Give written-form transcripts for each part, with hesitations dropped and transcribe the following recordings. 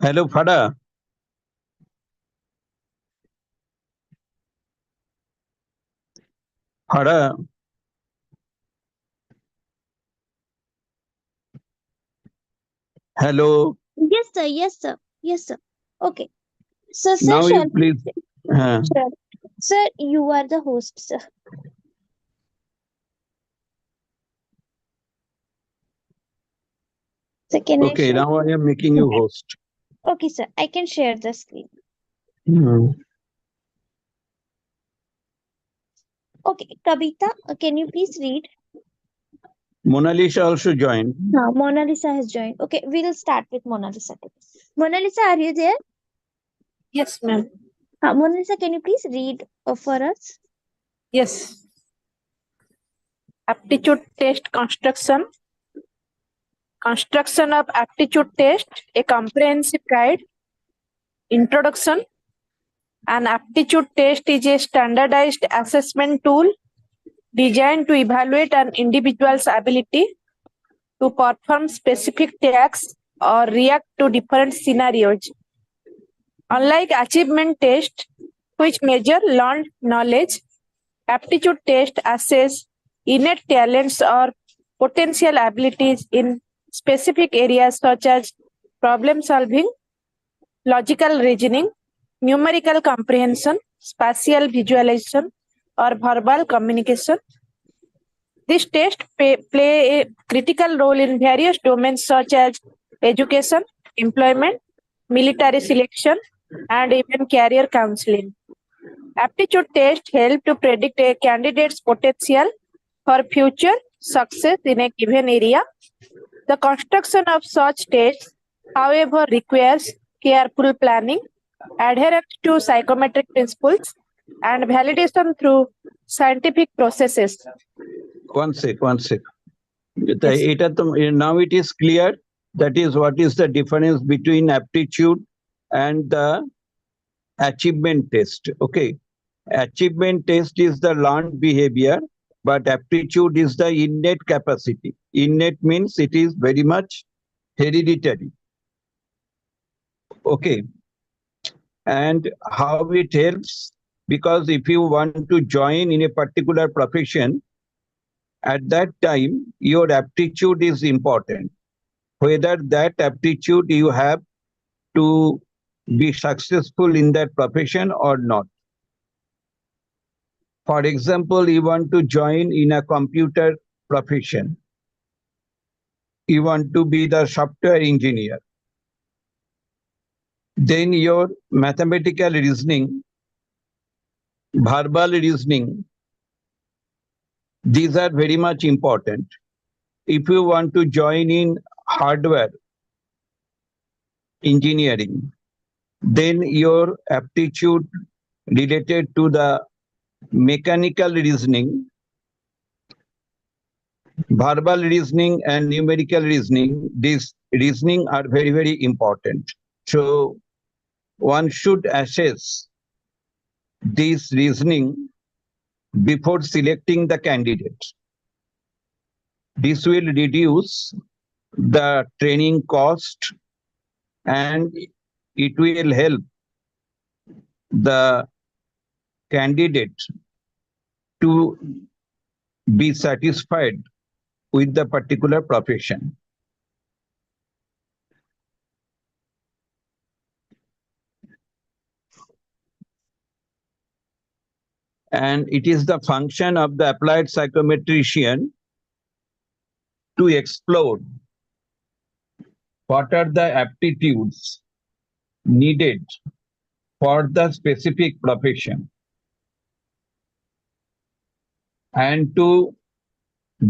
Hello, Fada. Fada. Hello. Yes, sir. Yes, sir. Yes, sir. Okay. So, sir, Now you shall please. sure. Sir, you are the host, sir. So, can I Okay, share? now I am making you host. Okay, sir. I can share the screen. Hmm. Okay, Kavita, can you please read? Mona Lisa also joined. Mona Lisa has joined. Okay, we'll start with Mona Lisa today. Mona Lisa, are you there? Yes, ma'am. Mona Lisa, can you please read for us? Yes. Aptitude test construction. Construction of aptitude test, a comprehensive guide. Introduction. An aptitude test is a standardized assessment tool designed to evaluate an individual's ability to perform specific tasks or react to different scenarios. Unlike achievement tests, which measure learned knowledge, aptitude tests assess innate talents or potential abilities in specific areas such as problem solving, logical reasoning, numerical comprehension, spatial visualization, or verbal communication. These tests play a critical role in various domains such as education, employment, military selection, and even career counseling. Aptitude tests help to predict a candidate's potential for future success in a given area. The construction of such tests, however, requires careful planning, adherence to psychometric principles, and validation through scientific processes. One sec, one sec. Yes. Now it is clear. That is what is the difference between aptitude and the achievement test. Okay. Achievement test is the learned behavior, but aptitude is the innate capacity. Innate means it is very much hereditary. Okay. And how it helps? Because if you want to join in a particular profession, at that time, your aptitude is important. Whether that aptitude you have to be successful in that profession or not. For example, you want to join in a computer profession. You want to be the software engineer. Then your mathematical reasoning, verbal reasoning, these are very much important. If you want to join in hardware engineering, then your aptitude related to the mechanical reasoning, verbal reasoning and numerical reasoning, these reasoning are very, very important. So one should assess this reasoning before selecting the candidate. This will reduce the training cost and it will help the candidate to be satisfied with the particular profession. And it is the function of the applied psychometrician to explore what are the aptitudes needed for the specific profession and to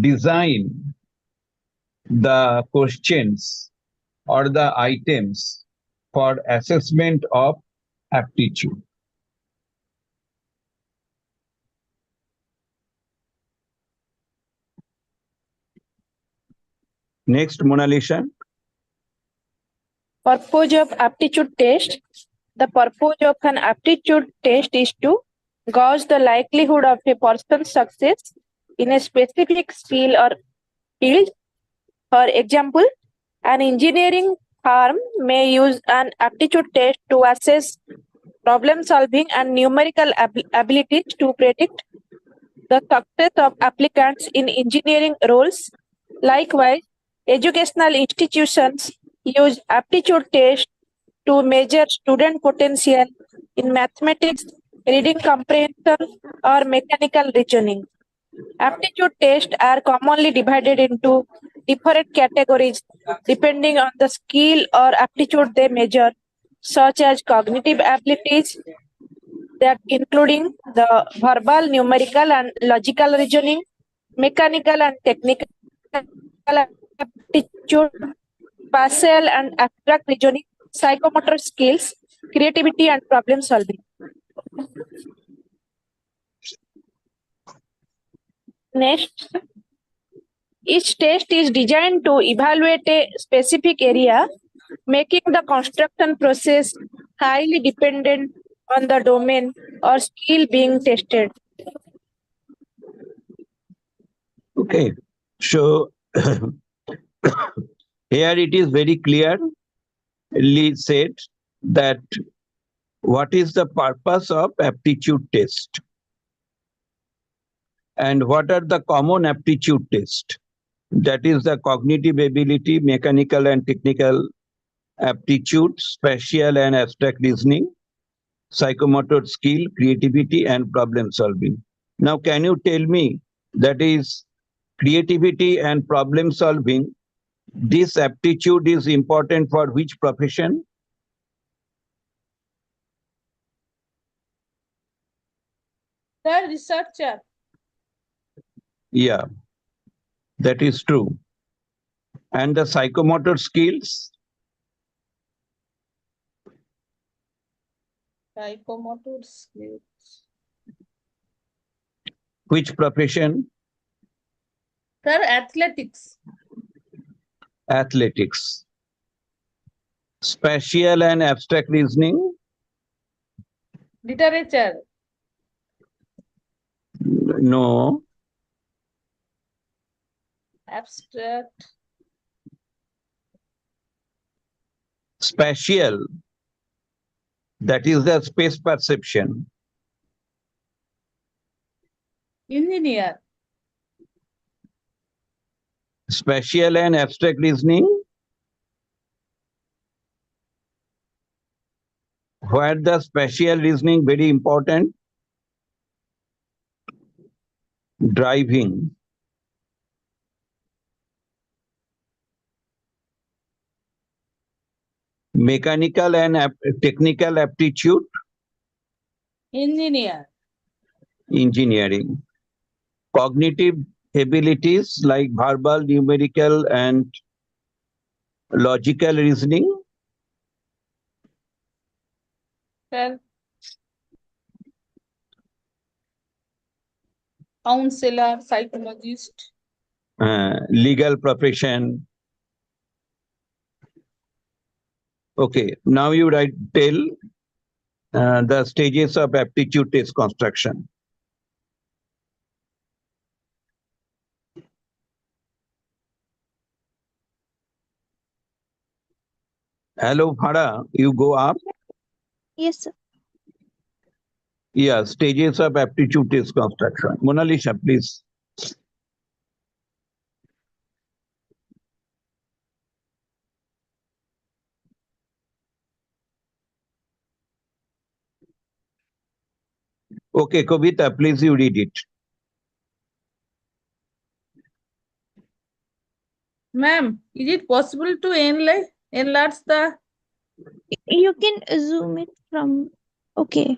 design the questions or the items for assessment of aptitude. Next, Mona Lisa. Purpose of aptitude test. The purpose of an aptitude test is to gauge the likelihood of a person's success in a specific skill or field. For example, an engineering firm may use an aptitude test to assess problem solving and numerical abilities to predict the success of applicants in engineering roles. Likewise, educational institutions use aptitude tests to measure student potential in mathematics, reading comprehension, or mechanical reasoning. Aptitude tests are commonly divided into different categories depending on the skill or aptitude they measure, such as cognitive abilities, that including the verbal, numerical, and logical reasoning, mechanical and technical aptitude, spatial and abstract reasoning, psychomotor skills, creativity, and problem solving. Next, each test is designed to evaluate a specific area, making the construction process highly dependent on the domain or skill being tested. Okay, so here it is very clearly said that what is the purpose of aptitude test and what are the common aptitude tests. That is the cognitive ability, mechanical and technical aptitude, spatial and abstract reasoning, psychomotor skill, creativity, and problem solving. Now, can you tell me, that is creativity and problem solving, this aptitude is important for which profession? The researcher. Yeah, that is true. And the psychomotor skills? Psychomotor skills. Which profession? Sir, athletics. Athletics. Spatial and abstract reasoning? Literature. No. Abstract. Spatial, that is the space perception. Engineer. Spatial and abstract reasoning, where the spatial reasoning very important? Driving. Mechanical and technical aptitude? Engineer. Engineering. Cognitive abilities like verbal, numerical, and logical reasoning? Sir. Counselor, psychologist. Legal profession. Okay, now you tell the stages of aptitude test construction. Hello, Phara, you go up. Yes, sir. Yeah, stages of aptitude test construction. Mona Lisa, please. Okay, Kavita, please you read it. Ma'am, is it possible to enlarge the... You can zoom it from. Okay.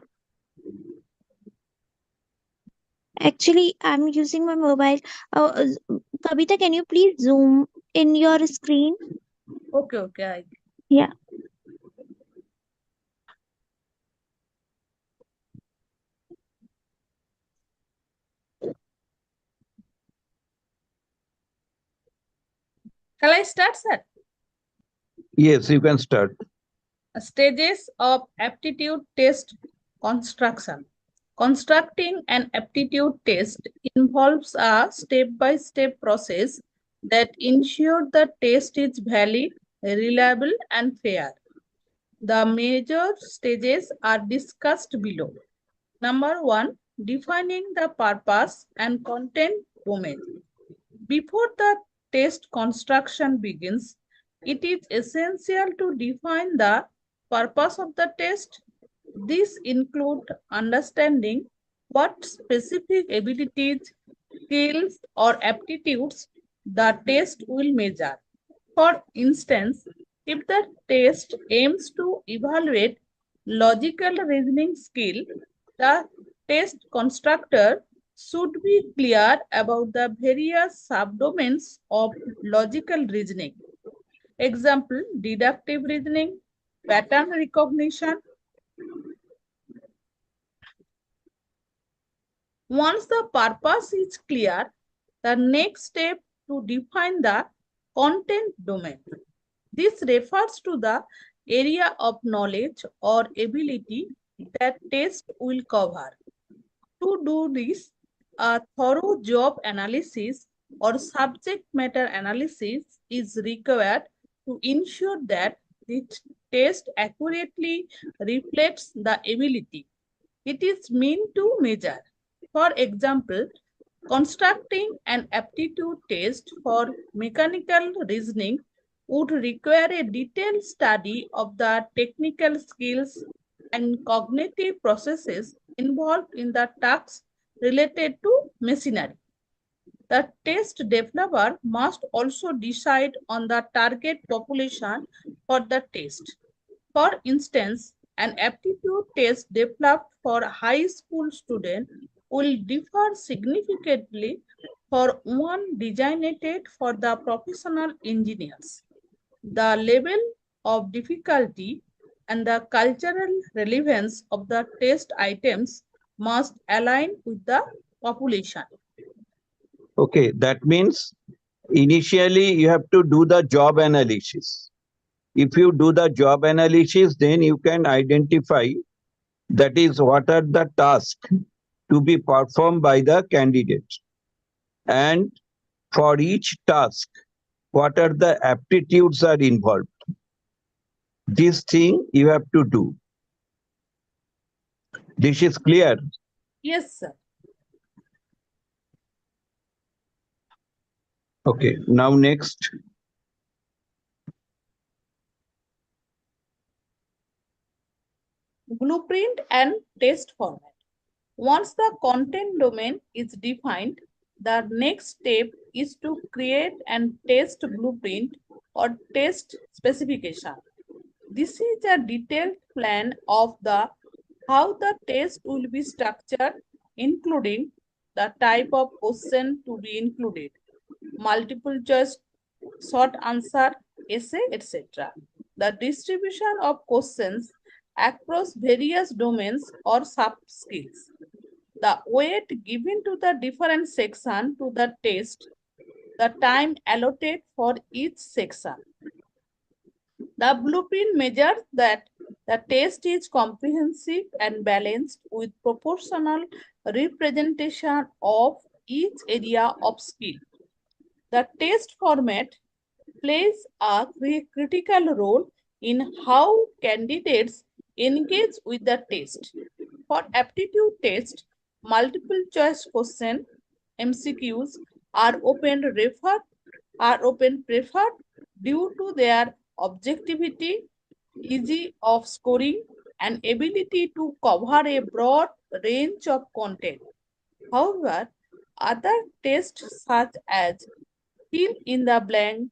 Actually, I'm using my mobile. Kavita, can you please zoom in your screen? Okay. Yeah. Shall I start, sir? Yes, you can start. Stages of aptitude test construction. Constructing an aptitude test involves a step-by-step process that ensures the test is valid reliable, and fair. The major stages are discussed below. Number 1, defining the purpose and content domain. Before the test construction begins, it is essential to define the purpose of the test. This includes understanding what specific abilities, skills, or aptitudes the test will measure. For instance, if the test aims to evaluate logical reasoning skill, the test constructor should be clear about the various subdomains of logical reasoning. Example, deductive reasoning, pattern recognition. Once the purpose is clear, the next step to define the content domain. This refers to the area of knowledge or ability that test will cover. To do this, a thorough job analysis or subject matter analysis is required to ensure that the test accurately reflects the ability it is meant to measure. For example, constructing an aptitude test for mechanical reasoning would require a detailed study of the technical skills and cognitive processes involved in the tasks related to machinery. The test developer must also decide on the target population for the test. For instance, an aptitude test developed for high school students will differ significantly for one designated for the professional engineers. The level of difficulty and the cultural relevance of the test items must align with the population. Okay, that means initially you have to do the job analysis. If you do the job analysis, then you can identify, that is, what are the tasks to be performed by the candidate. And for each task, what are the aptitudes are involved. This thing you have to do. This is clear. Yes, sir. Okay, now next. Blueprint and test format. Once the content domain is defined, the next step is to create and test blueprint or test specification. This is a detailed plan of the how the test will be structured, including the type of question to be included, multiple choice, short answer, essay, etc. The distribution of questions across various domains or sub-skills. The weight given to the different section to the test, the time allotted for each section. The blueprint measures that the test is comprehensive and balanced with proportional representation of each area of skill. The test format plays a critical role in how candidates engage with the test. For aptitude test, multiple choice question MCQs are often preferred due to their objectivity, easy of scoring, and ability to cover a broad range of content. However, other tests such as fill in the blank,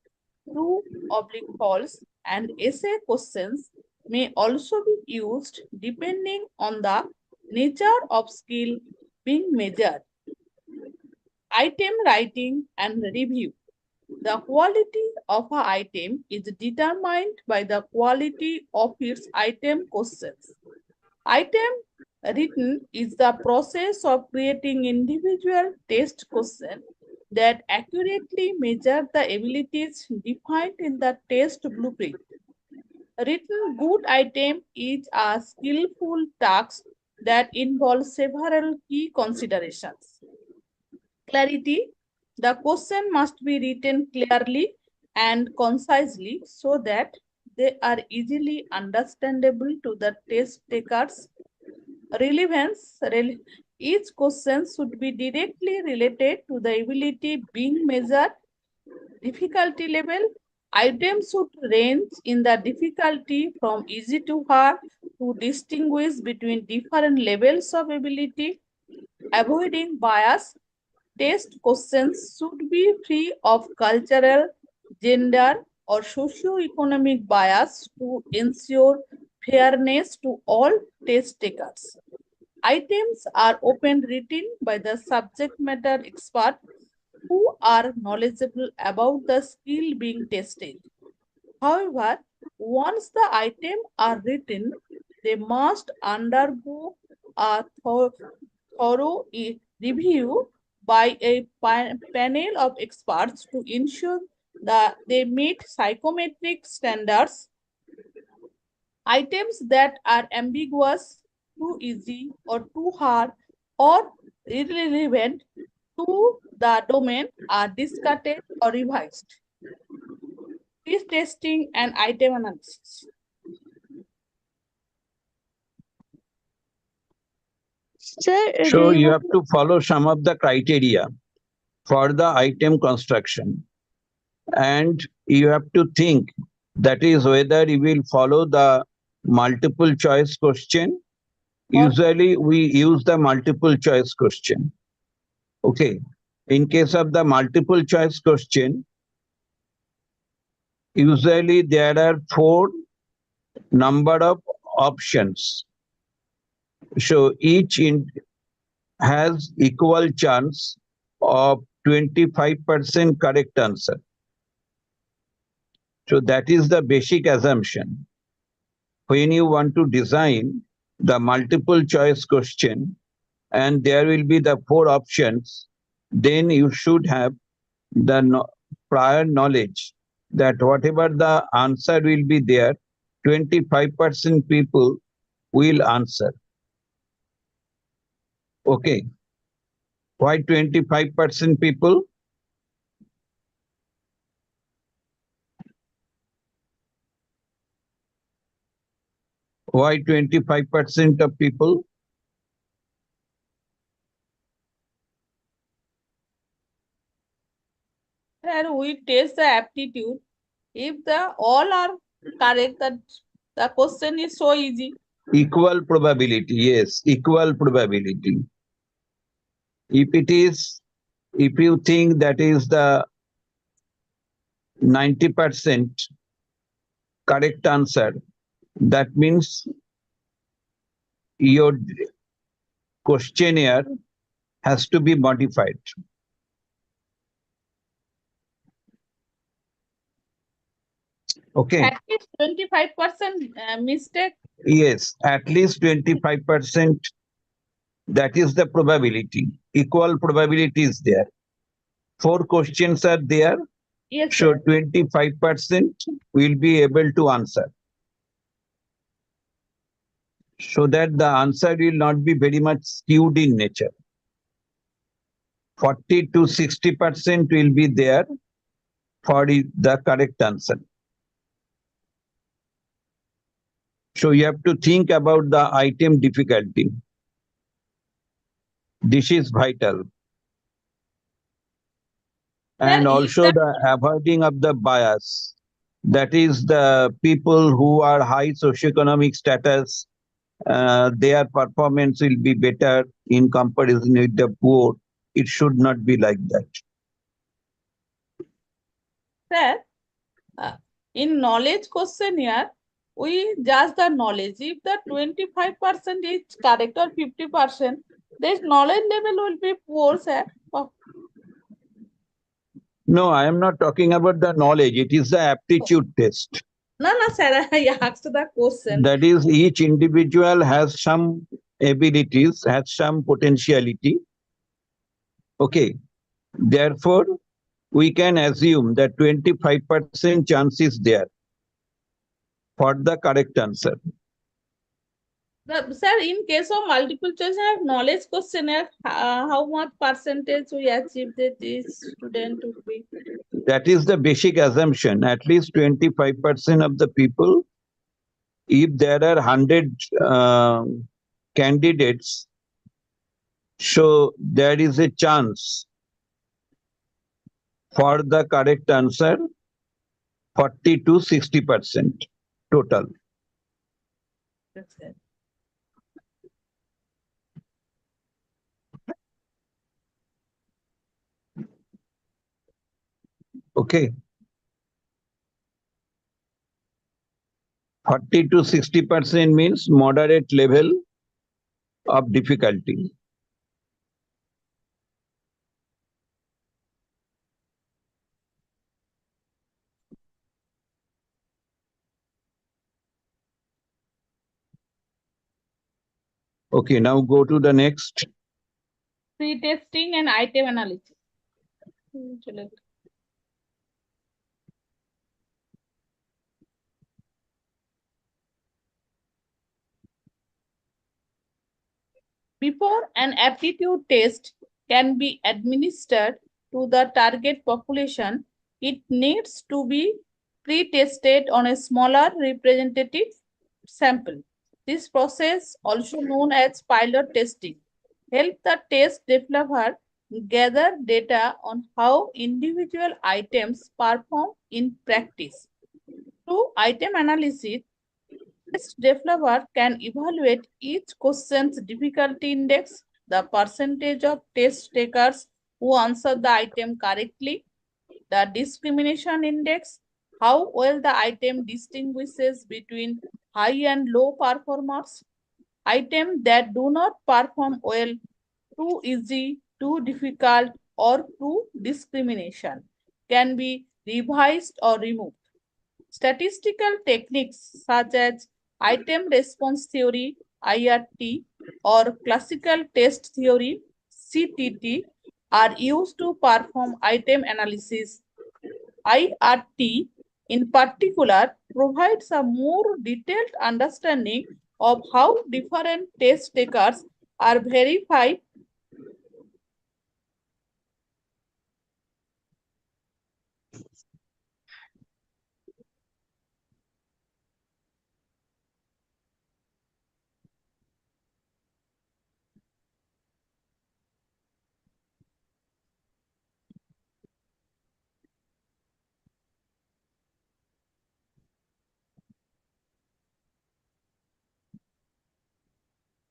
true/false, and essay questions may also be used depending on the nature of skill being measured. Item writing and review. The quality of an item is determined by the quality of its item questions. Item written is the process of creating individual test questions that accurately measure the abilities defined in the test blueprint. Written good item is a skillful task that involves several key considerations. Clarity. The question must be written clearly and concisely so that they are easily understandable to the test takers. Relevance. Each question should be directly related to the ability being measured. Difficulty level. Items should range in the difficulty from easy to hard to distinguish between different levels of ability. Avoiding bias. Test questions should be free of cultural, gender, or socio-economic bias to ensure fairness to all test takers. Items are often written by the subject matter expert who are knowledgeable about the skill being tested. However, once the items are written, they must undergo a thorough review by a panel of experts to ensure that they meet psychometric standards. Items that are ambiguous, too easy, or too hard, or irrelevant to the domain are discarded or revised. Quiz testing and item analysis. Sir, do So you you have to follow some of the criteria for the item construction, and you have to think, that is, whether you will follow the multiple choice question. Usually we use the multiple choice question. Okay. In case of the multiple choice question, usually there are 4 number of options. So each has equal chance of 25% correct answer. So that is the basic assumption. When you want to design the multiple choice question and there will be the 4 options, then you should have the prior knowledge that whatever the answer will be there, 25% people will answer. Okay. Why 25% people? Why 25% of people? And we test the aptitude. If the all are correct, that the question is so easy. Equal probability, yes, equal probability. If you think that is the 90% correct answer, that means your questionnaire has to be modified. Okay. At least 25% mistake. Yes, at least 25%. That is the probability. Equal probability is there. 4 questions are there. Yes, So sir. 25% will be able to answer. So that the answer will not be very much skewed in nature. 40 to 60% will be there for the correct answer. So you have to think about the item difficulty. This is vital. And Sir, also the avoiding of the bias. That is the people who are high socioeconomic status, their performance will be better in comparison with the poor. It should not be like that. Sir, in knowledge questionnaire, we judge the knowledge. If the 25% is correct or 50%, this knowledge level will be poor, sir. No, I am not talking about the knowledge. It is the aptitude test. No, sir. I asked the question. That is, each individual has some abilities, has some potentiality. Okay. Therefore, we can assume that 25% chance is there for the correct answer. Sir, in case of multiple choice and knowledge questionnaire, how much percentage we achieve that this student would be? That is the basic assumption. At least 25% of the people, if there are 100 candidates, so there is a chance for the correct answer 40 to 60% total. That's it. Okay. 40 to 60% means moderate level of difficulty. Okay, now go to the next. Pre-testing and item analysis. Before an aptitude test can be administered to the target population, it needs to be pre-tested on a smaller representative sample. This process, also known as pilot testing, helps the test developer gather data on how individual items perform in practice. Through item analysis, test developer can evaluate each question's difficulty index, the percentage of test takers who answer the item correctly, the discrimination index, how well the item distinguishes between high and low performers, items that do not perform well, too easy, too difficult, or too discrimination can be revised or removed. Statistical techniques such as item response theory, IRT, or classical test theory, CTT, are used to perform item analysis. IRT, in particular, provides a more detailed understanding of how different test takers are verified.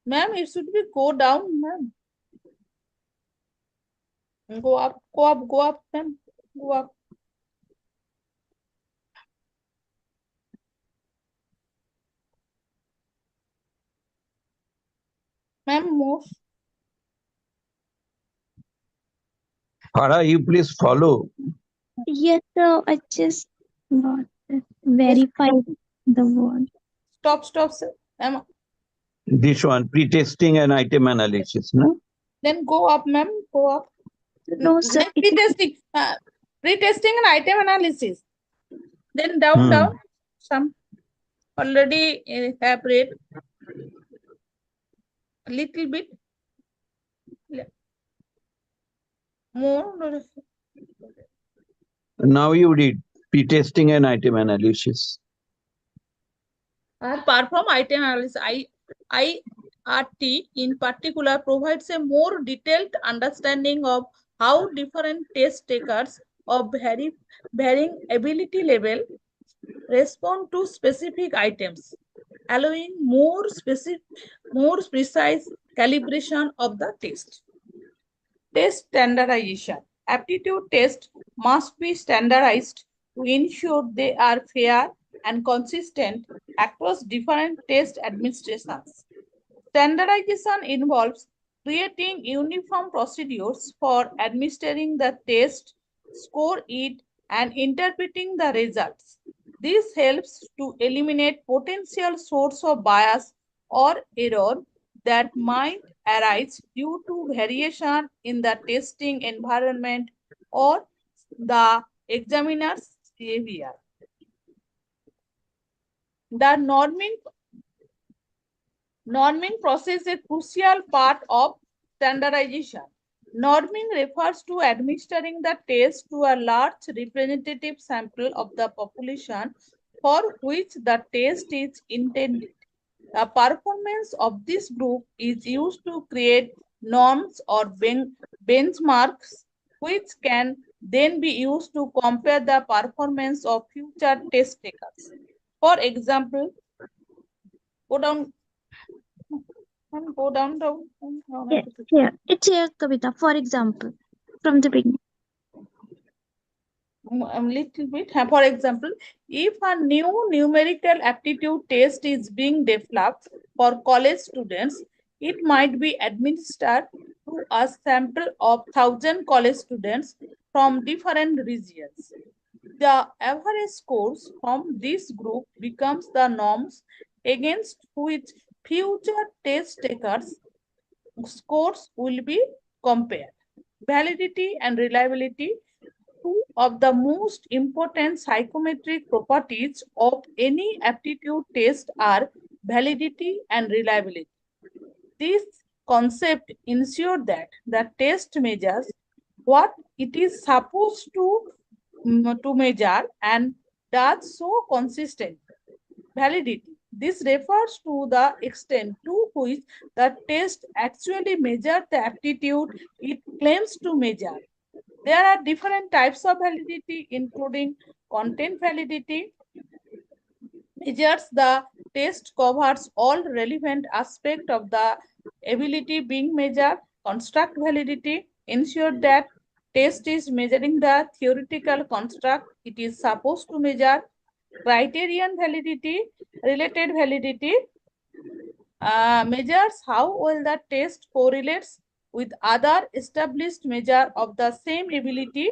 Ma'am, it should be go down, ma'am. Go up, ma'am. Go up. Ma'am, move. Farah, you please follow. Yes, sir. I just got it. Verify the word. Stop, sir. Ma'am, This one, pre-testing and item analysis. No? then go up, ma'am. Go up. No, sir. Then pre-testing, pre-testing and item analysis. Then down. Some already have read a little bit more. Now you read pre-testing and item analysis. Perform item analysis. IRT in particular provides a more detailed understanding of how different test takers of varying ability level respond to specific items, allowing more precise calibration of the test. Test standardization. Aptitude tests must be standardized to ensure they are fair and consistent across different test administrations. Standardization involves creating uniform procedures for administering the test, score it, and interpreting the results. This helps to eliminate potential source of bias or error that might arise due to variation in the testing environment or the examiner's behavior. The norming Norming process is a crucial part of standardization. Norming refers to administering the test to a large representative sample of the population for which the test is intended. The performance of this group is used to create norms or benchmarks which can then be used to compare the performance of future test takers. For example, go down. Go down. Yeah, it's here, Kavita. For example, from the beginning. A little bit. For example, if a new numerical aptitude test is being developed for college students, it might be administered to a sample of 1,000 college students from different regions. The average scores from this group becomes the norms against which future test takers' scores will be compared. Validity and reliability, two of the most important psychometric properties of any aptitude test are validity and reliability. This concept ensure that the test measures what it is supposed to measure and does so consistently. Validity. This refers to the extent to which the test actually measures the aptitude it claims to measure. There are different types of validity, including content validity, measures the test covers all relevant aspects of the ability being measured. Construct validity ensure that test is measuring the theoretical construct it is supposed to measure. Criterion validity, related validity, measures how well the test correlates with other established measure of the same ability,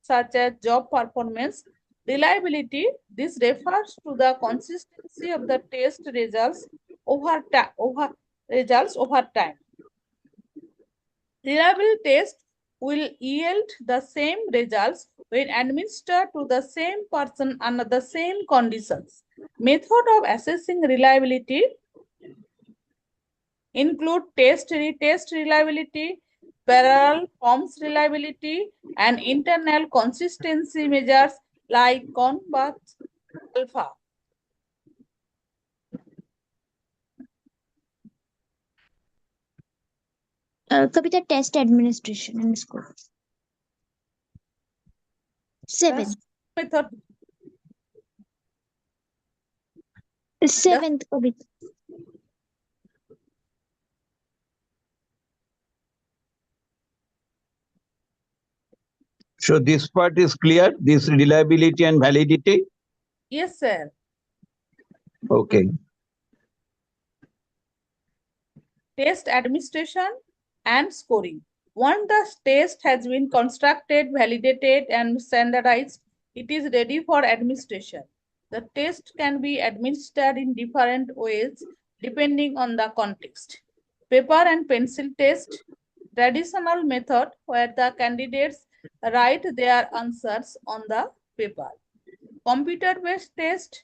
such as job performance. Reliability, this refers to the consistency of the test results over time. Reliable test will yield the same results when administered to the same person under the same conditions. Method of assessing reliability include test-retest reliability, parallel forms reliability, and internal consistency measures like CONVAT alpha. Kavita, test administration and score. Seventh. Method. Seventh, Kavita. So this part is clear, this reliability and validity? Yes, sir. Okay. Test administration and scoring. Once the test has been constructed, validated, and standardized, it is ready for administration. The test can be administered in different ways depending on the context. Paper and pencil test, traditional method where the candidates write their answers on the paper. Computer-based test,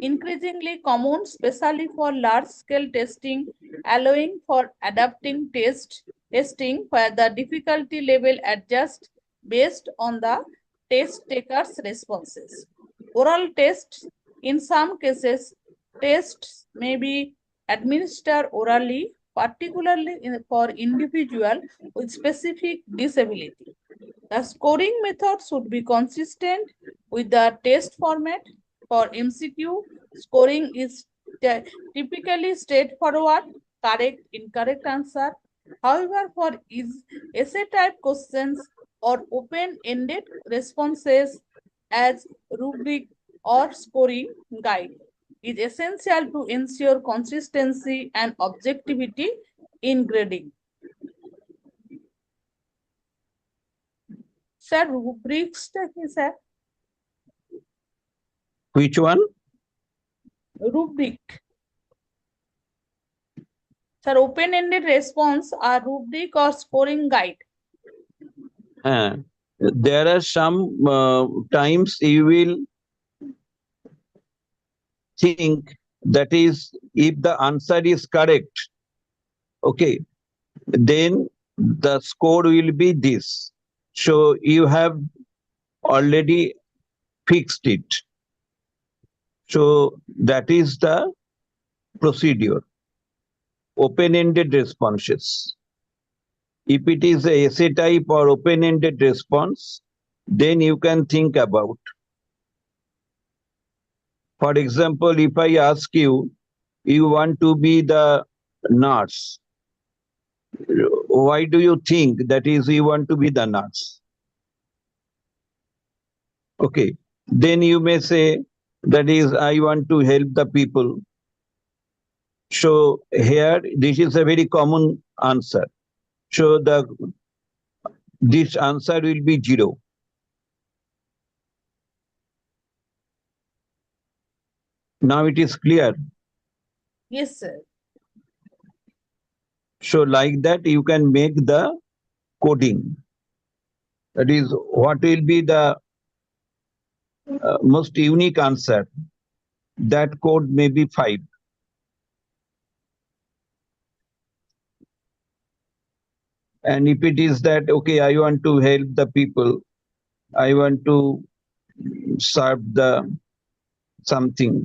increasingly common, especially for large-scale testing, allowing for adapting testing where the difficulty level adjusts based on the test taker's responses. Oral tests, in some cases, tests may be administered orally, particularly for individuals with specific disability. The scoring method should be consistent with the test format. For MCQ, scoring is typically straightforward, correct, incorrect answer. However, for essay type questions or open-ended responses as rubric or scoring guide, is essential to ensure consistency and objectivity in grading. Sir, rubrics কি sir? Which one? Rubric. Sir, open-ended response are rubric or scoring guide. There are some times you will think That is, if the answer is correct, okay, then the score will be this. So you have already fixed it. So that is the procedure. Open-ended responses. If it is a essay type or open-ended response, then you can think about. For example, if I ask you, you want to be the nurse. Why do you think that is you want to be the nurse? Okay, then you may say that is I want to help the people. So here this is a very common answer. So this answer will be 0. Now it is clear. Yes, sir. So like that you can make the coding. That is what will be the most unique answer. That code may be 5. And if it is that, okay, I want to help the people, I want to serve the something,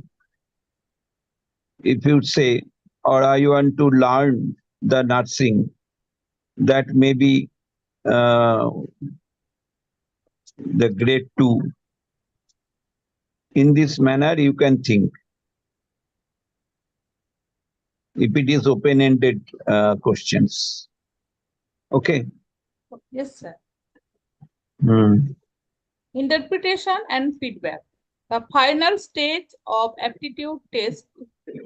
if you say, or I want to learn the nursing, that may be the grade 2. In this manner, you can think. If it is open-ended questions. Okay. Yes, sir. Hmm. Interpretation and feedback. The final stage of aptitude test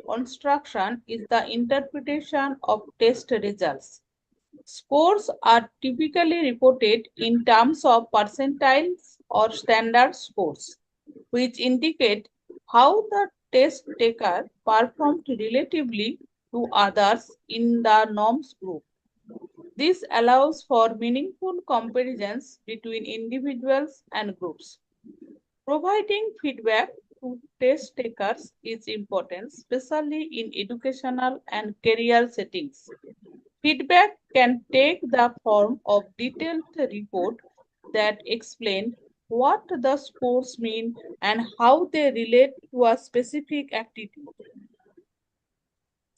construction is the interpretation of test results. Scores are typically reported in terms of percentiles or standard scores, which indicate how the test taker performed relatively to others in the norms group. This allows for meaningful comparisons between individuals and groups. Providing feedback to test takers is important, especially in educational and career settings. Feedback can take the form of detailed report that explain what the scores mean and how they relate to a specific activity.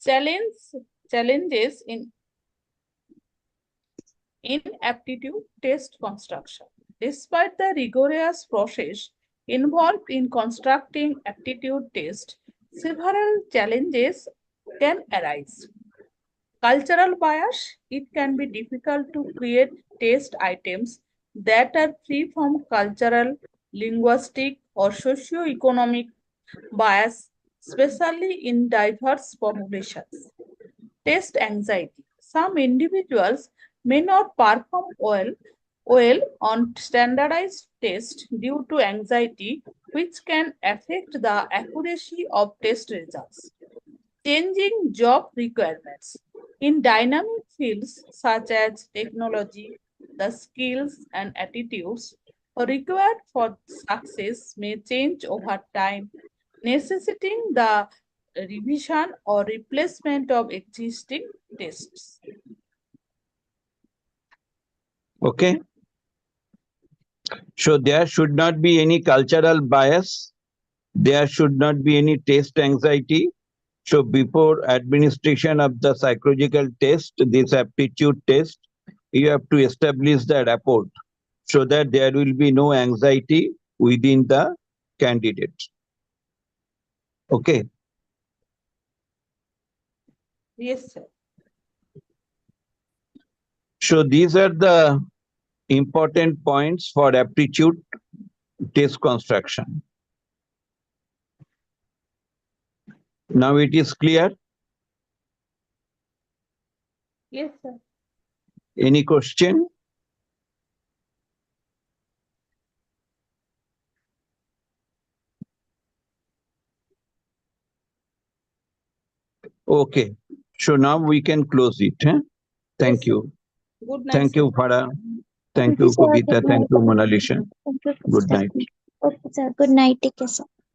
Challenges in aptitude test construction. Despite the rigorous process involved in constructing aptitude tests, several challenges can arise. Cultural bias. It can be difficult to create test items that are free from cultural, linguistic, or socio-economic bias, especially in diverse populations. Test anxiety. Some individuals may not perform well on standardized tests due to anxiety, which can affect the accuracy of test results. Changing job requirements. In dynamic fields such as technology, the skills and attitudes required for success may change over time, necessitating the revision or replacement of existing tests. Okay. So there should not be any cultural bias. There should not be any test anxiety. So before administration of the psychological test, this aptitude test, you have to establish the rapport so that there will be no anxiety within the candidate. Okay. Yes, sir. So these are the important points for aptitude test construction. Now it is clear. Yes, sir. Any question? Okay. So now we can close it. Thank Yes, you. Good night, Thank sir. you, Farah. Thank Thank you, you, sir. Kavita. Good Thank night. you, Monalisha. Thank you, Good sir. night. Okay, sir. Good night. Take care, sir.